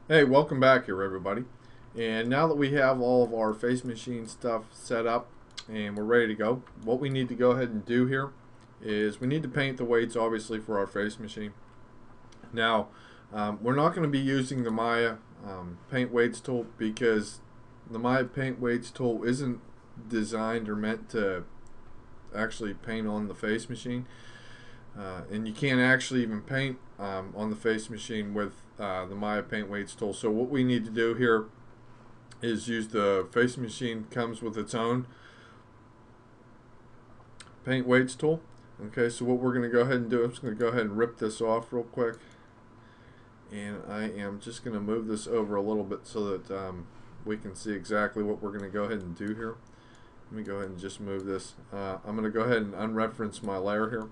Hey, welcome back here everybody. And now that we have all of our face machine stuff set up and we're ready to go, what we need to go ahead and do here is we need to paint the weights obviously for our face machine. Now, we're not going to be using the Maya paint weights tool because the Maya paint weights tool isn't designed or meant to actually paint on the face machine. And you can't actually even paint on the face machine with the Maya paint weights tool. So what we need to do here is use the face machine. Comes with its own paint weights tool. Okay, so what we're going to go ahead and do, I'm just going to go ahead and rip this off real quick, and I am just going to move this over a little bit so that we can see exactly what we're going to go ahead and do here. Let me go ahead and just move this. I'm going to go ahead and unreference my layer here.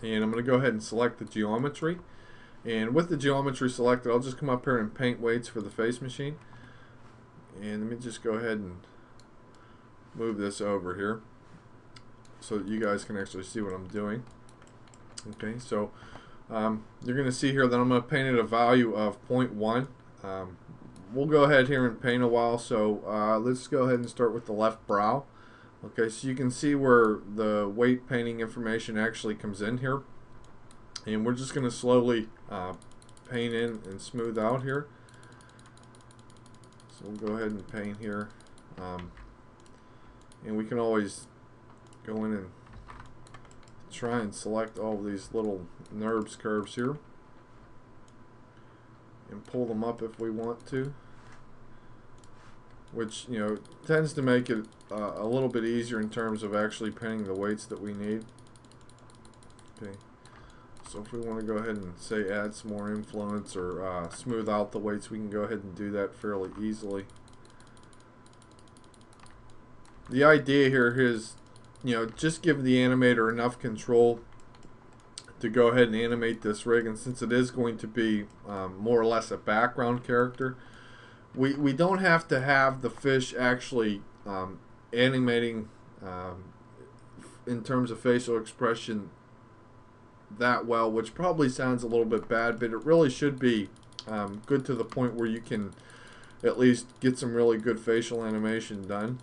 And I'm going to go ahead and select the geometry, and with the geometry selected I'll just come up here and paint weights for the face machine, and let me just go ahead and move this over here so that you guys can actually see what I'm doing. Okay, so you're going to see here that I'm going to paint at a value of 0.1. We'll go ahead here and paint a while, so let's go ahead and start with the left brow. Okay, so you can see where the weight painting information actually comes in here, and we're just going to slowly paint in and smooth out here. So we'll go ahead and paint here, and we can always go in and try and select all of these little NURBS curves here and pull them up if we want to, which tends to make it a little bit easier in terms of actually painting the weights that we need. Okay, so if we want to go ahead and say add some more influence or smooth out the weights, we can go ahead and do that fairly easily. The idea here is just give the animator enough control to go ahead and animate this rig, and since it is going to be more or less a background character, we don't have to have the fish actually animating in terms of facial expression that well, which probably sounds a little bit bad, but it really should be good to the point where you can at least get some really good facial animation done.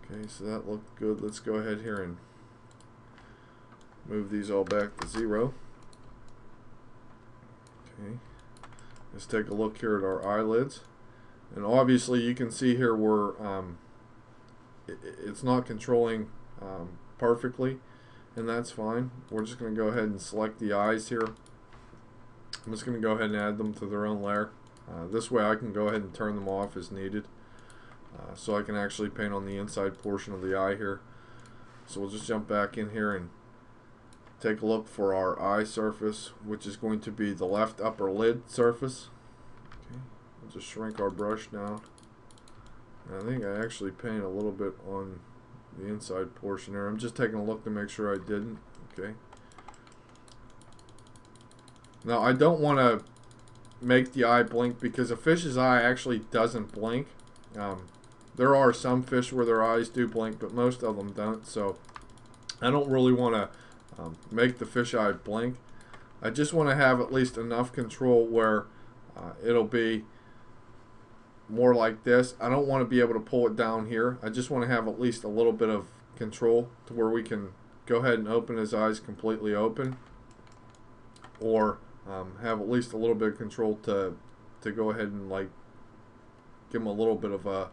Okay, so that looked good. Let's go ahead here and move these all back to 0. Okay, let's take a look here at our eyelids, and obviously you can see here where it's not controlling perfectly, and that's fine. We're just going to go ahead and select the eyes here. I'm just going to go ahead and add them to their own layer. This way I can go ahead and turn them off as needed, so I can actually paint on the inside portion of the eye here. So we'll just jump back in here and take a look for our eye surface, which is going to be the left upper lid surface. Okay, we'll just shrink our brush down. And I think I actually paint a little bit on the inside portion there. I'm just taking a look to make sure I didn't. Okay. Now I don't want to make the eye blink because a fish's eye actually doesn't blink. There are some fish where their eyes do blink, but most of them don't. So I don't really want to make the fish eye blink. I just want to have at least enough control where it'll be more like this. I don't want to be able to pull it down here. I just want to have at least a little bit of control to where we can go ahead and open his eyes completely open, or have at least a little bit of control to go ahead and like give him a little bit of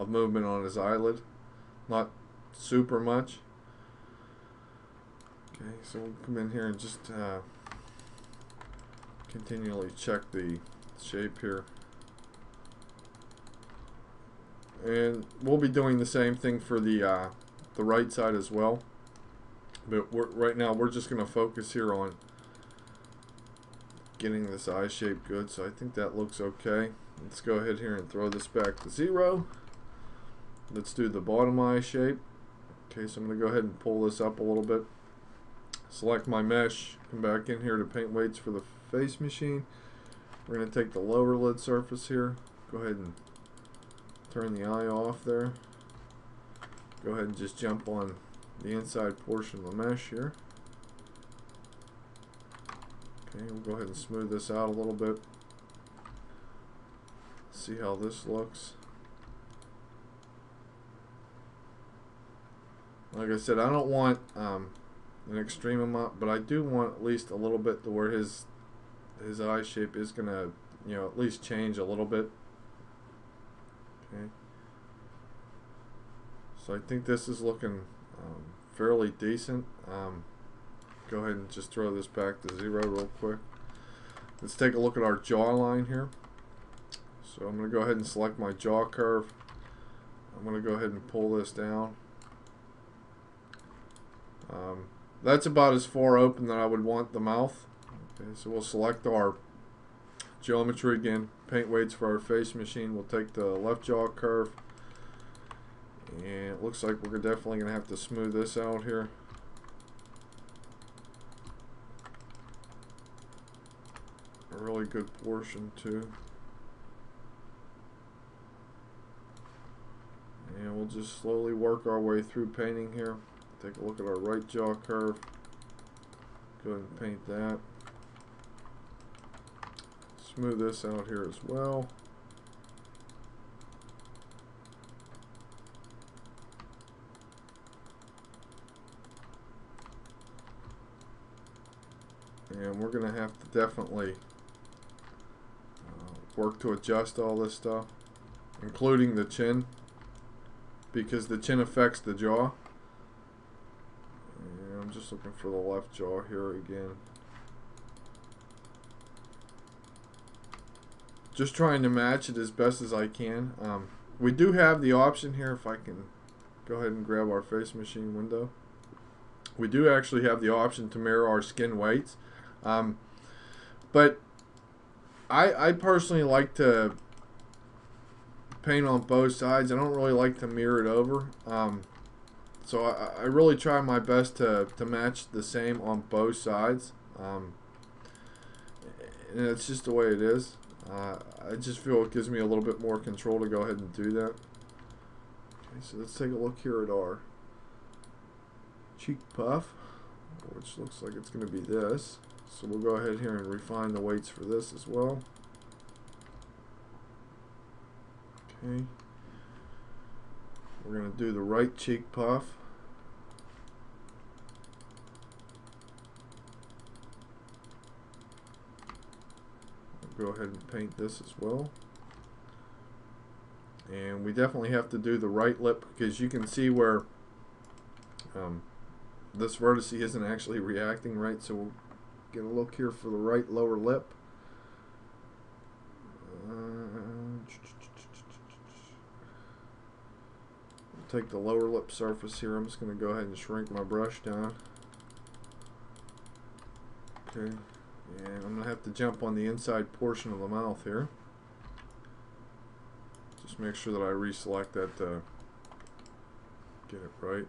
movement on his eyelid, not super much. Okay, so we'll come in here and just continually check the shape here. And we'll be doing the same thing for the right side as well. But right now we're just going to focus here on getting this eye shape good. So I think that looks okay. Let's go ahead here and throw this back to 0. Let's do the bottom eye shape. Okay, so I'm going to go ahead and pull this up a little bit. Select my mesh, come back in here to paint weights for the face machine. We're going to take the lower lid surface here, go ahead and turn the eye off there. Go ahead and just jump on the inside portion of the mesh here. Okay, we'll go ahead and smooth this out a little bit. see how this looks. Like I said, I don't want an extreme amount, but I do want at least a little bit to where his eye shape is gonna, you know, at least change a little bit. Okay. So I think this is looking fairly decent. Go ahead and just throw this back to 0 real quick. Let's take a look at our jawline here. So I'm going to go ahead and select my jaw curve. I'm going to go ahead and pull this down. That's about as far open that I would want the mouth. Okay, so we'll select our geometry again. Paint weights for our face machine. We'll take the left jaw curve. And it looks like we're definitely going to have to smooth this out here. A really good portion too. And we'll just slowly work our way through painting here. Take a look at our right jaw curve. Go ahead and paint that. Smooth this out here as well. And we're going to have to definitely work to adjust all this stuff, including the chin, because the chin affects the jaw. And I'm just looking for the left jaw here again. Just trying to match it as best as I can. We do have the option here, if I can go ahead and grab our face machine window. We do actually have the option to mirror our skin weights. But I personally like to paint on both sides. I don't really like to mirror it over. So I really try my best to match the same on both sides. And it's just the way it is. I just feel it gives me a little bit more control to go ahead and do that. Okay, so let's take a look here at our cheek puff, which looks like it's going to be this. So we'll go ahead here and refine the weights for this as well. Okay. We're going to do the right cheek puff. We'll go ahead and paint this as well. And we definitely have to do the right lip, because you can see where this vertex isn't actually reacting right. So we'll get a look here for the right lower lip. Take the lower lip surface here. I'm just going to go ahead and shrink my brush down. Okay, and I'm going to have to jump on the inside portion of the mouth here. Just make sure that I reselect that to get it right.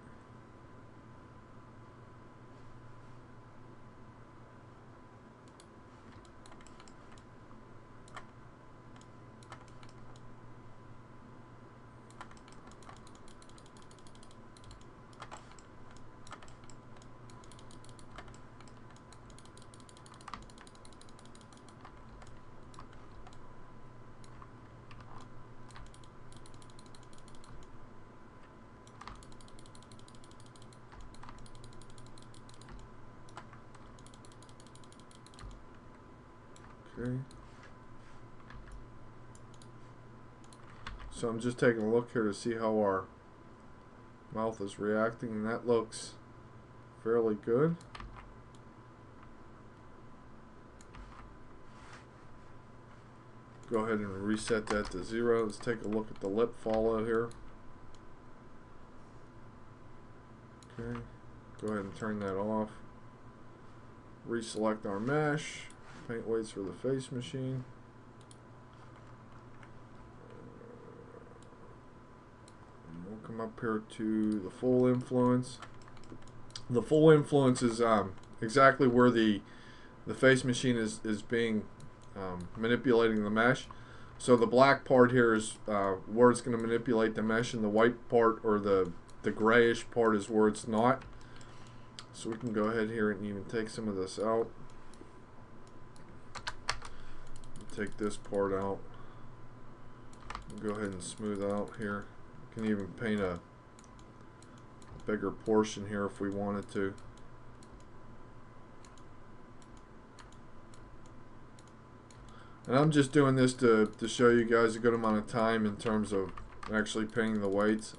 Okay. So I'm just taking a look here to see how our mouth is reacting, and that looks fairly good. Go ahead and reset that to 0. Let's take a look at the lip follow here. Okay. Go ahead and turn that off. Reselect our mesh. Paint weights for the face machine. And we'll come up here to the full influence. The full influence is exactly where the face machine is being manipulating the mesh. So the black part here is where it's going to manipulate the mesh, and the white part, or the grayish part, is where it's not. So we can go ahead here and even take some of this out. Take this part out. Go ahead and smooth out here. Can even paint a bigger portion here if we wanted to. And I'm just doing this to show you guys a good amount of time in terms of actually painting the weights.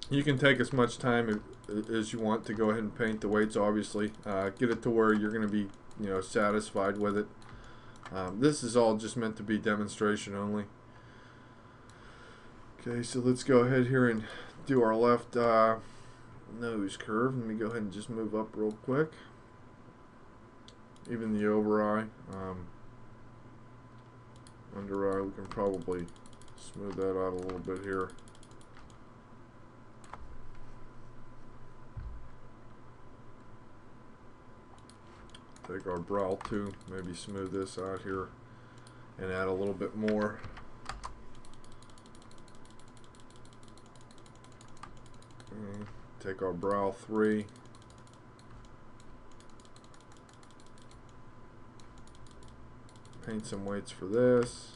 You can take as much time as you want to go ahead and paint the weights, obviously. Get it to where you're going to be, you know, satisfied with it. This is all just meant to be demonstration only. Okay, so let's go ahead here and do our left nose curve. Let me go ahead and just move up real quick. Even the over eye. Under eye, we can probably smooth that out a little bit here. Take our brow too, maybe smooth this out here and add a little bit more. And take our brow 3. Paint some weights for this.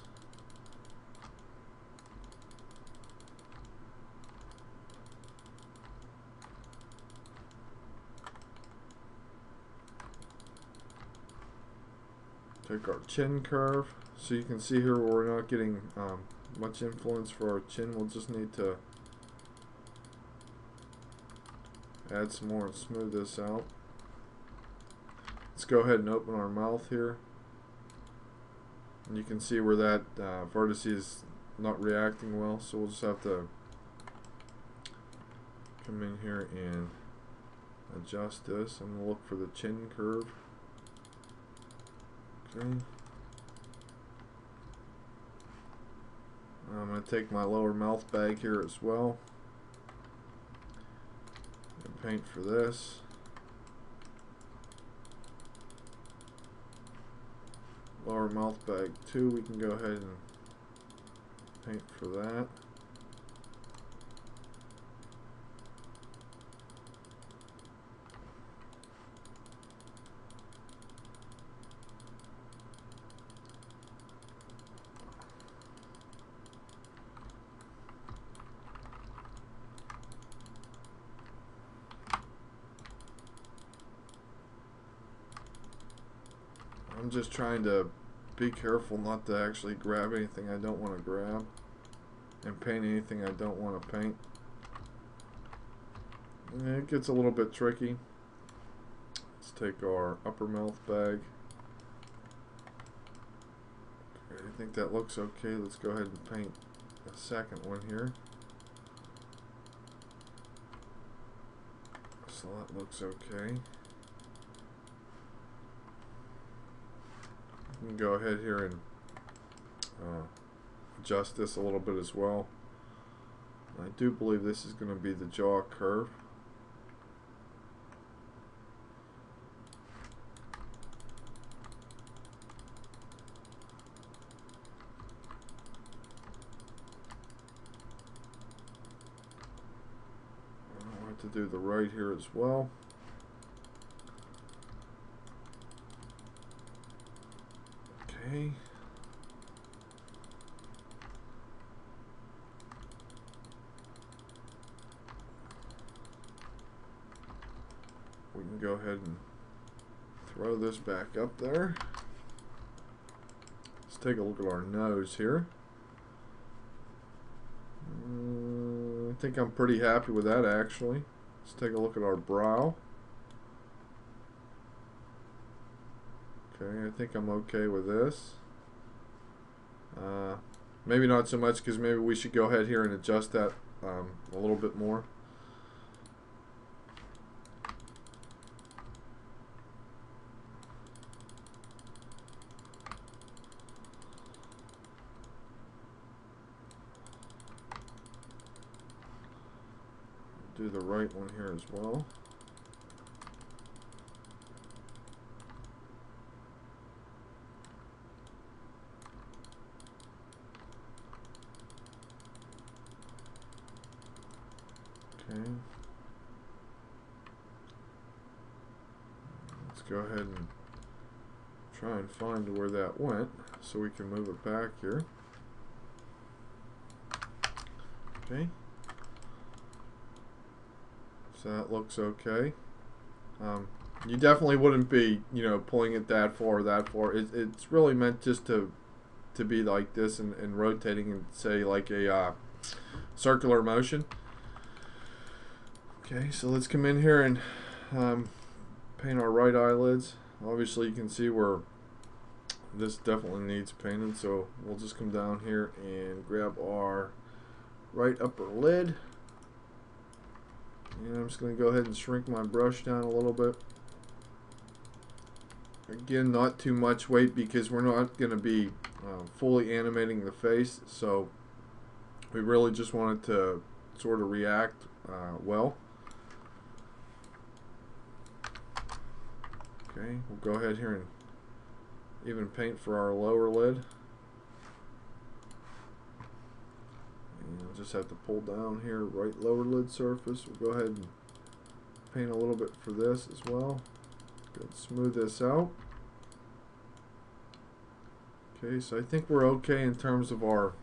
Take our chin curve. So you can see here where we're not getting much influence for our chin. We'll just need to add some more and smooth this out. Let's go ahead and open our mouth here. And you can see where that vertex is not reacting well, so we'll just have to come in here and adjust this. I'm going to look for the chin curve. Okay. I'm going to take my lower mouth bag here as well and paint for this. Lower mouth bag 2, we can go ahead and paint for that. I'm just trying to be careful not to actually grab anything I don't want to grab and paint anything I don't want to paint. And it gets a little bit tricky. Let's take our upper mouth bag. Okay, I think that looks okay. Let's go ahead and paint a second one here. So that looks okay. You can go ahead here and adjust this a little bit as well. I do believe this is going to be the jaw curve. I want to do the right here as well. Okay. We can go ahead and throw this back up there. Let's take a look at our nose here. I think I'm pretty happy with that actually. Let's take a look at our brow. Okay, I think I'm okay with this. Maybe not so much, because maybe we should go ahead here and adjust that a little bit more. Do the right one here as well. Okay. Let's go ahead and try and find where that went so we can move it back here. Okay. So that looks okay. You definitely wouldn't be, you know, pulling it that far or that far. It's really meant just to be like this and rotating and say like a circular motion. Okay, so let's come in here and paint our right eyelids. Obviously you can see where this definitely needs painted, so we'll just come down here and grab our right upper lid. And I'm just going to go ahead and shrink my brush down a little bit. Again, not too much weight because we're not going to be fully animating the face, so we really just want it to sort of react well. Okay, we'll go ahead here and even paint for our lower lid. And I'll just have to pull down here, right lower lid surface. We'll go ahead and paint a little bit for this as well. Go ahead and smooth this out. Okay, so I think we're okay in terms of our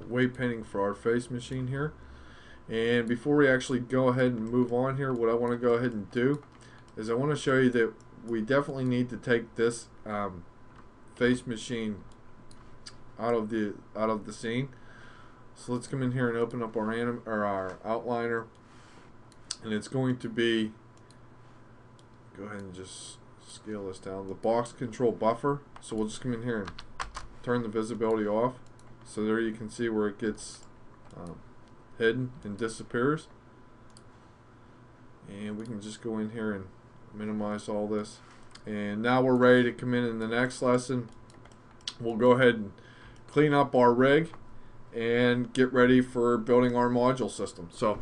weight painting for our face machine here. And before we actually go ahead and move on here, what I want to go ahead and do is I want to show you that we definitely need to take this face machine out of the scene. So let's come in here and open up our outliner, and it's going to be, go ahead and just scale this down, the box control buffer. So we'll just come in here and turn the visibility off. So there you can see where it gets hidden and disappears. And we can just go in here and minimize all this. And now we're ready to come in the next lesson. We'll go ahead and clean up our rig and get ready for building our module system. So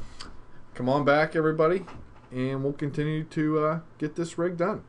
come on back, everybody, and we'll continue to get this rig done.